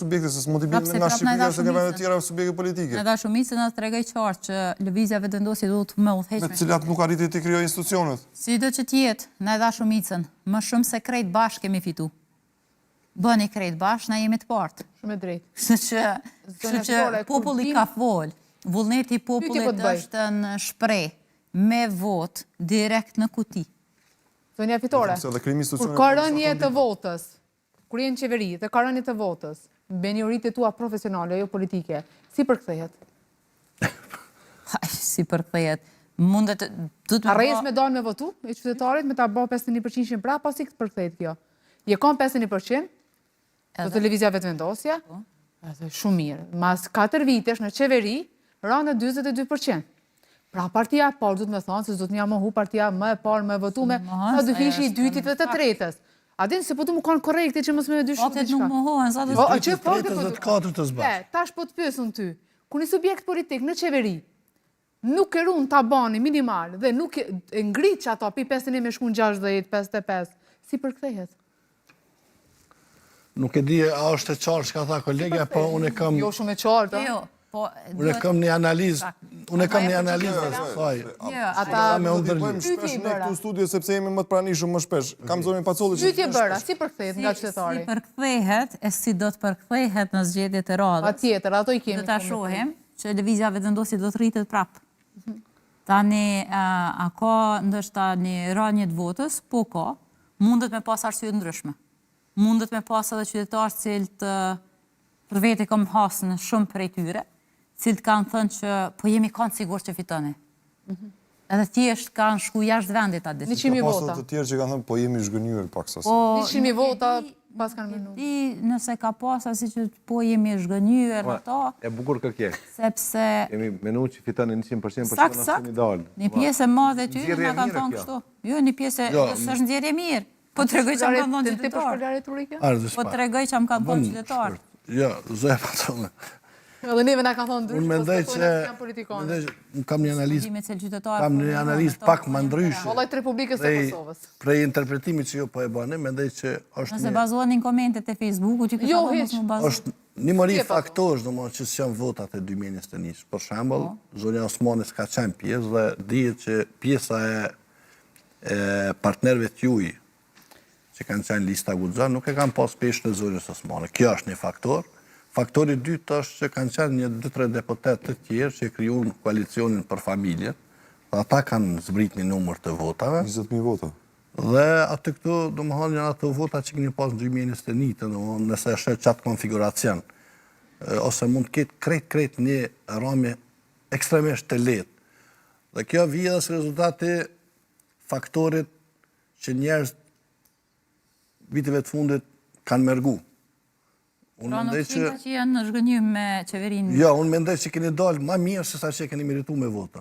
subjekte, se s'mund t'i bëjmë nga Shqipëria se nga vendet tjera subjekte politike. Edhe shumica na tregoj qartë që lëvizja vetëvendosje duhet më udhëheq me cilat nuk arriti t'i krijojë institucionet. Sido që t'jetë, na dha shumicën, më shumë se krejt bashkë kemi fitu. Bëni krejt bashkë, na jemi të partë. Shumë e drejtë. Kështu që populli ka folë, vullneti i popullit është në shpreh me vot direkt në kuti. Zonja Fitore, kur ka rënje të votës, kur jenë qeveri dhe ka rënje të votës, benjuritë tua profesionale, jo politike, si përkthehet? Si përkthehet? Arres me dalë me votu, i qytetarit, me ta bë 51% prapa, si këtë përkthehet kjo? Je kam 51%, do televizja vetëvendosja, shumë mirë. Mas 4 vitesh në qeveri, rënë 42%. Pra partia parë du të me thonë, se zdo të një më hu partia më e parë, më e votume, sa du fishi i dytit dhe të tretës. A dinë se po të më kanë korekte që mësë me dyshë të shka. Nuk më hohen, sa të dyshë. Dhe të katër të zbashkë. Tash po të pësën ty, ku një subjekt politik në qeveri, nuk e runë tabani minimal dhe nuk e ngrit që ato pi 51 me shkun 60, 55, si përkthehet? Nuk e di, a është e qartë që ka tha kolegja, po unë e kam... Jo shumë e qartë, Unë e kam një analizë, dhe saj. Ata me unë dërgjë. Shpesh ne këtu studio sepse jemi më të pranishëm më shpesh. Kam zonin Pacolli që... Pyetje bëra, si përkthehet nga qytetari? Si përkthehet, e si do të përkthehet në zgjedhjet e radhës. Patjetër, ato i kemi. Do ta shohim që lëvizja vetëvendosje do të rritet prapë. Tani, a ka ndoshta një rënje të votës, po ka, mundet me pas arsye ndryshme. Mundet me pas edhe qytetarë cilët për vete kam hasë në shumë prej tyre, cilët kanë thënë që po jemi kanë sigur që fitoni. Edhe thjesht kanë shku jashtë vendit atë ditë. 100.000 vota. Të tjerë që kanë thënë po jemi zhgënjur pak sasë. 100.000 vota pas kanë minu. Nëse ka pasa si që po jemi zhgënjur në to. E bukur kërkje. Sepse... Jemi menu që fitoni 100% për që nësë një dalë. Një pjesë e madhe ty në kanë thonë kështu. Jo, një pjesë është ndjerje mirë. Po të regoj që më kanë thonë qytetarë. Po të regoj që më kanë thonë qytetarë. Jo, zoja Pacolli. Dhe neve nga kanë thonë ndryshë, unë mendoj që kam një analizë pak më ndryshë. Vallaj të Republikës të Kosovës. Prej interpretimit që jo po e bëni, mendoj që është nëse bazohen në komentet e Facebooku, që këtë mos më bazohen. Është një mëri faktorës, do më që s'janë votat e 2021. Për shembull, zonja Osmani s'ka qenë pjesë dhe dihet që pjesa e partnerëve t'juj që kanë qenë lista Guxha, nuk e kanë pas peshë në zonjës Osmani. Kjo është një faktor. Faktori dytë është që kanë qenë një 2-3 deputet të tjerë që krijuan koalicionin për familje, dhe ata kanë zbrit një numër të votave. 20.000 vota. Dhe atë këtu, do më thonë, janë ato vota që keni pas në 2021, nëse është qatë konfiguracion, ose mund të ketë krejt një rami ekstremisht të lehtë. Dhe kjo vjen as rezultati faktorit që njerëz viteve të fundit kanë mergu. Pra nuk shqinka që janë në zhgënjim me qeverinë. Jo, unë mendoj që keni dalë ma mirë se sa që keni meritu me vota.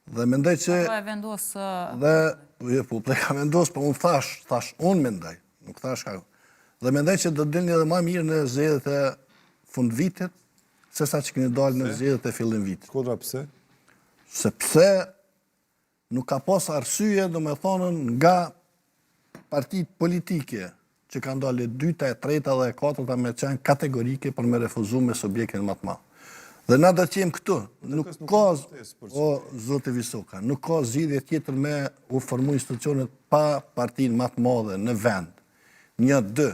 Dhe mendoj që... Po e vendosë... Dhe, po ka vendosë, po unë thash, unë mendoj, nuk thash ka. Dhe mendoj që do dilni edhe ma mirë në zgjedhjet e fund vitit, se sa që keni dalë në zgjedhjet e fillim vitit. Kodra pse? Sepse nuk ka pas arsye, do me thonën, nga partit politike, që kanë dalë 2, 3 dhe 4 me qenë kategorike për me refuzu me subjektin më të madh. Dhe na do të jemi këtu. Nuk ka, o zotë Visoka, nuk ka zgjidhje tjetër me u formu institucionet pa partinë më të madhe në vend. 1, 2.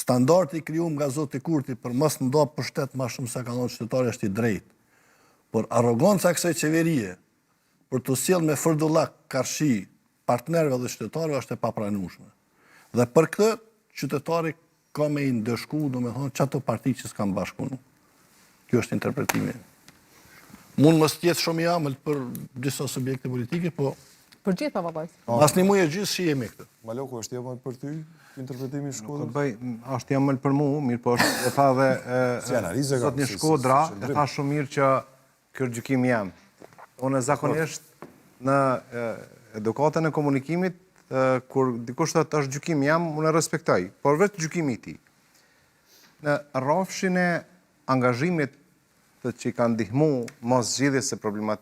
Standardi i krijuar nga zoti Kurti për mos nda pushtet më shumë se ka dhënë qytetari është i drejtë. Por arroganca e kësaj qeverie për të sjellë me fërdullak karshi partnerëve dhe qytetarëve është e papranueshme. Dhe për këtë qytetari ka me i ndëshku, do me thonë, që ato parti që s'kam bashkunu. Kjo është interpretimi. Mund mos tjetë shumë i amël për disa subjekte politike, po... Për gjithë pa vallaj. As një muaj e gjithë që jemi këtë. Maloko, është i amël për ty, interpretimi Shkodrës? Nuk bëj, është i amël për mu, mirë po është, e tha dhe sot një Shkodra, e tha shumë mirë që kërë gjykim jam. Unë zakonisht në edukatën e komunikimit, kur dikush thotë është gjykim jam, unë e respektoj, por vetë gjykimi i tij. Në rrafshin e angazhimit të që i kanë ndihmu mos zgjidhjes së problematikës